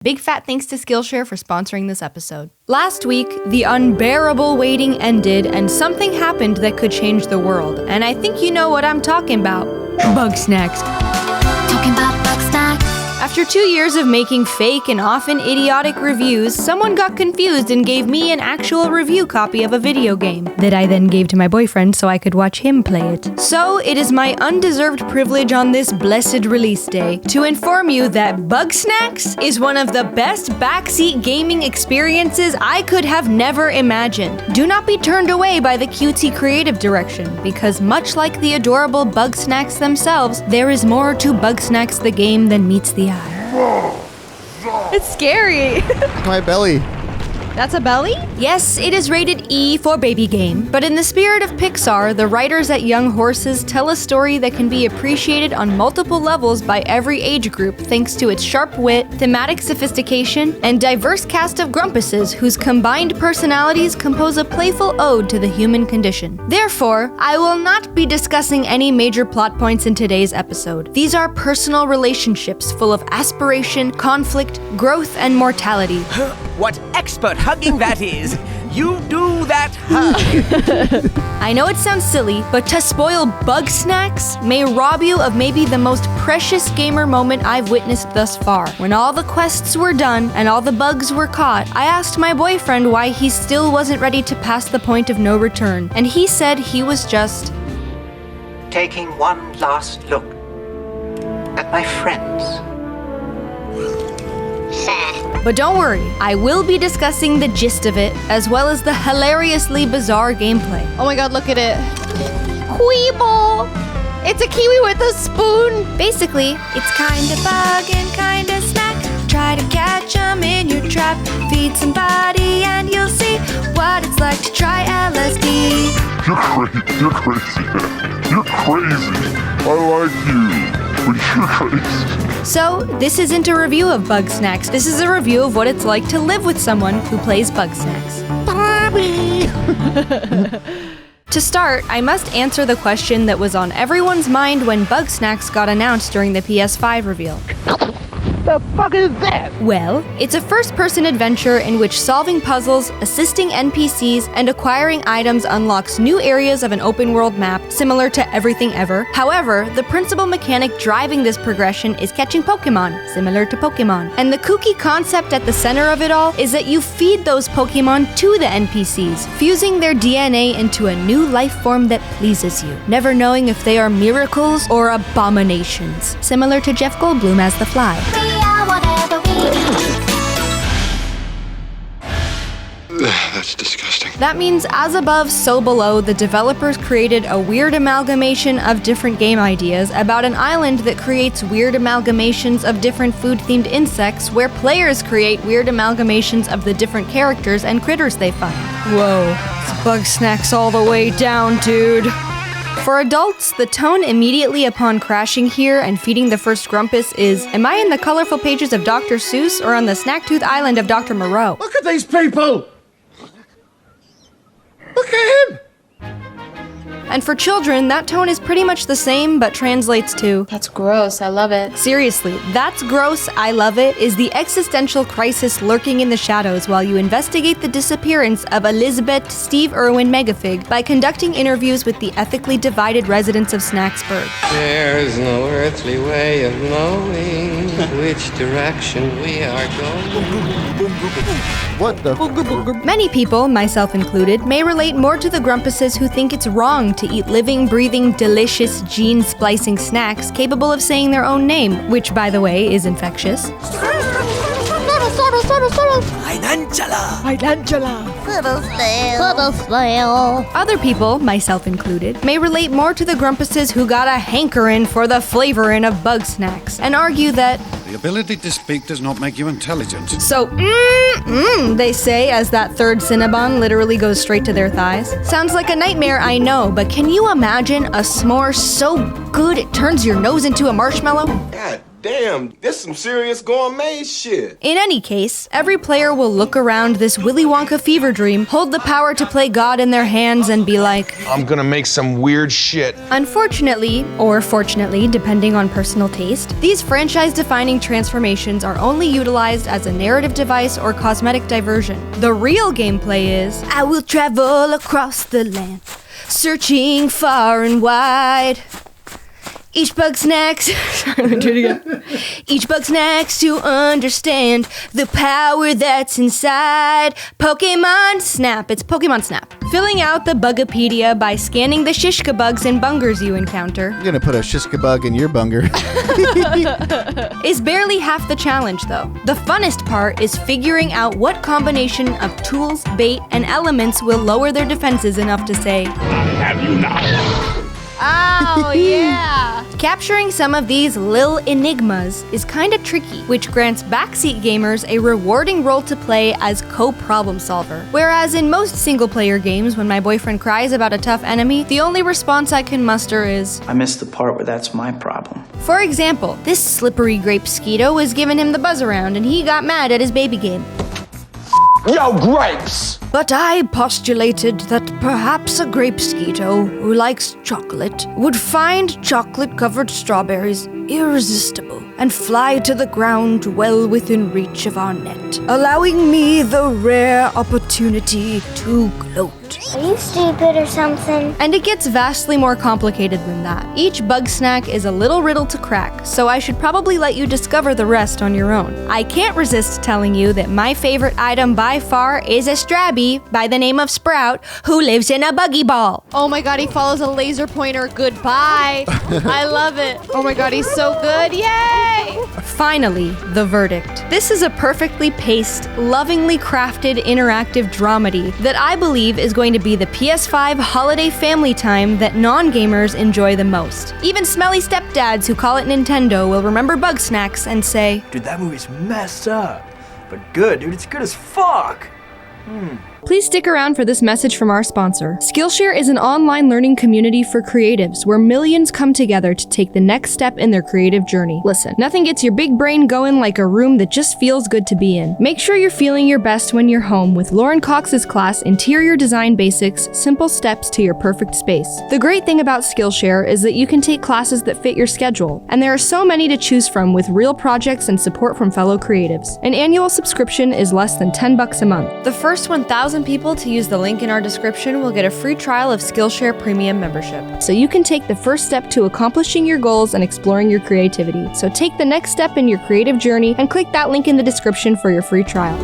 Big fat thanks to Skillshare for sponsoring this episode. Last week, the unbearable waiting ended and something happened that could change the world. And I think you know what I'm talking about. Bugsnax. Talking about Bugsnax. After 2 years of making fake and often idiotic reviews, someone got confused and gave me an actual review copy of a video game that I then gave to my boyfriend so I could watch him play it. So it is my undeserved privilege on this blessed release day to inform you that Bugsnax is one of the best backseat gaming experiences I could have never imagined. Do not be turned away by the cutesy creative direction, because much like the adorable Bugsnax themselves, there is more to Bugsnax the game than meets the eye. It's scary. My belly. That's a belly? Yes, it is rated E for baby game, but in the spirit of Pixar, the writers at Young Horses tell a story that can be appreciated on multiple levels by every age group thanks to its sharp wit, thematic sophistication, and diverse cast of grumpuses whose combined personalities compose a playful ode to the human condition. Therefore, I will not be discussing any major plot points in today's episode. These are personal relationships full of aspiration, conflict, growth, and mortality. What expert hugging that is! You do that hug! I know it sounds silly, but to spoil Bugsnax may rob you of maybe the most precious gamer moment I've witnessed thus far. When all the quests were done and all the bugs were caught, I asked my boyfriend why he still wasn't ready to pass the point of no return, and he said he was just taking one last look at my friends. But don't worry, I will be discussing the gist of it, as well as the hilariously bizarre gameplay. Oh my god, look at it. Queeble! It's a kiwi with a spoon! Basically, it's kinda bug and kinda snack. Try to catch 'em in your trap. Feed somebody and you'll see what it's like to try LSD. You're crazy, man. You're crazy. I like you, but you're crazy. So, this isn't a review of Bugsnax. This is a review of what it's like to live with someone who plays Bugsnax. Bobby! To start, I must answer the question that was on everyone's mind when Bugsnax got announced during the PS5 reveal. The fuck is that? Well, it's a first-person adventure in which solving puzzles, assisting NPCs, and acquiring items unlocks new areas of an open-world map similar to Everything Ever. However, the principal mechanic driving this progression is catching Pokemon, similar to Pokemon. And the kooky concept at the center of it all is that you feed those Pokemon to the NPCs, fusing their DNA into a new life form that pleases you, never knowing if they are miracles or abominations, similar to Jeff Goldblum as the Fly. That's disgusting. That means as above, so below, the developers created a weird amalgamation of different game ideas about an island that creates weird amalgamations of different food-themed insects where players create weird amalgamations of the different characters and critters they find. Whoa, it's Bugsnax all the way down, dude. For adults, the tone immediately upon crashing here and feeding the first Grumpus is, am I in the colorful pages of Dr. Seuss or on the Snacktooth Island of Dr. Moreau? Look at these people! Look at him! And for children, that tone is pretty much the same, but translates to, That's gross, I love it. seriously, that's gross, I love it, is the existential crisis lurking in the shadows while you investigate the disappearance of Elizabeth Steve Irwin Megafig by conducting interviews with the ethically divided residents of Snacksburg. There's no earthly way of knowing which direction we are going. What the? Many people, myself included, may relate more to the Grumpuses who think it's wrong to eat living, breathing, delicious, gene-splicing snacks capable of saying their own name, which, by the way, is infectious. Other people, myself included, may relate more to the Grumpuses who got a hankerin' for the flavorin' of Bugsnax, and argue that the ability to speak does not make you intelligent. so, they say as that third Cinnabon literally goes straight to their thighs. Sounds like a nightmare, I know, but can you imagine a s'more so good it turns your nose into a marshmallow? Dad, Damn, this some serious gourmet shit. In any case, every player will look around this Willy Wonka fever dream, hold the power to play God in their hands, and be like, I'm gonna make some weird shit. Unfortunately, or fortunately, depending on personal taste, these franchise-defining transformations are only utilized as a narrative device or cosmetic diversion. The real gameplay is, I will travel across the land, searching far and wide. Each Bugsnax, sorry, let me do it again. Each Bugsnax to understand the power that's inside. Pokemon Snap, it's Pokemon Snap. Filling out the Bugapedia by scanning the Shishka bugs and bungers you encounter. You're gonna put a Shishka bug in your bunger. Is barely half the challenge though. The funnest part is figuring out what combination of tools, bait, and elements will lower their defenses enough to say, Have you not? Oh, yeah. Capturing some of these lil enigmas is kinda tricky, which grants backseat gamers a rewarding role to play as co-problem solver. Whereas in most single-player games, when my boyfriend cries about a tough enemy, the only response I can muster is, I missed the part where that's my problem. For example, this slippery grape skeeto was giving him the buzz around and he got mad at his baby game. Yo, grapes! But I postulated that perhaps a grape skeeto who likes chocolate would find chocolate-covered strawberries irresistible and fly to the ground well within reach of our net, allowing me the rare opportunity to gloat. Are you stupid or something? And it gets vastly more complicated than that. Each Bugsnax is a little riddle to crack, so I should probably let you discover the rest on your own. I can't resist telling you that my favorite item by far is a Strabby by the name of Sprout, who lives in a buggy ball. Oh my god, he follows a laser pointer. Goodbye. I love it. Oh my god, he's so good. Yay! Finally, the verdict. This is a perfectly paced, lovingly crafted interactive dramedy that I believe is going to be the PS5 holiday family time that non-gamers enjoy the most. Even smelly stepdads who call it Nintendo will remember Bugsnax and say, Dude, that movie's messed up. But good, dude. It's good as fuck. Please stick around for this message from our sponsor. Skillshare is an online learning community for creatives where millions come together to take the next step in their creative journey. Listen, nothing gets your big brain going like a room that just feels good to be in. Make sure you're feeling your best when you're home with Lauren Cox's class, Interior Design Basics, Simple Steps to Your Perfect Space. The great thing about Skillshare is that you can take classes that fit your schedule, and there are so many to choose from with real projects and support from fellow creatives. An annual subscription is less than $10 a month. The first 1,000 people to use the link in our description will get a free trial of Skillshare Premium membership, so you can take the first step to accomplishing your goals and exploring your creativity. So take the next step in your creative journey and click that link in the description for your free trial.